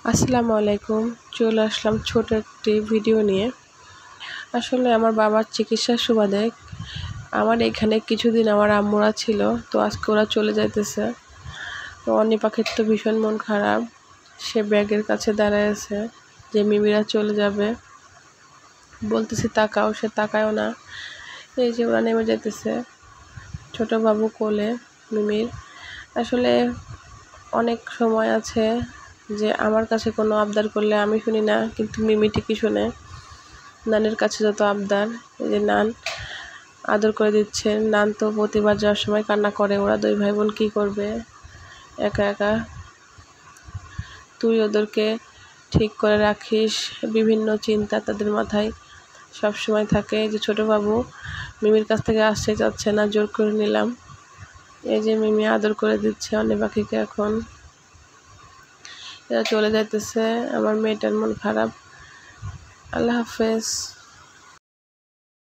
আসসালামু আলাইকুম। চলে আসলাম ছোট একটি ভিডিও নিয়ে। আসলে আমার বাবার চিকিৎসার সুবাদে আমার এখানে কিছুদিন আমার আম্মুরা ছিল, তো আজকে ওরা চলে যাইতেছে। তো অনি পাখির তো ভীষণ মন খারাপ, সে ব্যাগের কাছে দাঁড়ায় আছে যে মিমিরা চলে যাবে। বলতেছি তাকাও, সে তাকায়ও না। এই যে ওরা নেমে যাইতেছে, ছোট বাবু কোলে মিমির। আসলে অনেক সময় আছে যে আমার কাছে কোনো আবদার করলে আমি শুনি না, কিন্তু মিমি ঠিকই শোনে। নানের কাছে যত আবদার, এই যে নান আদর করে দিচ্ছে। নান তো প্রতিবার যাওয়ার সময় কান্না করে। ওরা দুই ভাই বোন কী করবে একা একা? তুই ওদেরকে ঠিক করে রাখিস, বিভিন্ন চিন্তা তাদের মাথায় সব সময় থাকে। যে ছোট বাবু মিমির কাছ থেকে আসতে চাচ্ছে না, জোর করে নিলাম। এই যে মিমি আদর করে দিচ্ছে অনেক পাখিকে। এখন এরা চলে যাইতেছে, আমার মেয়েটার মন খারাপ। আল্লাহ হাফেজ।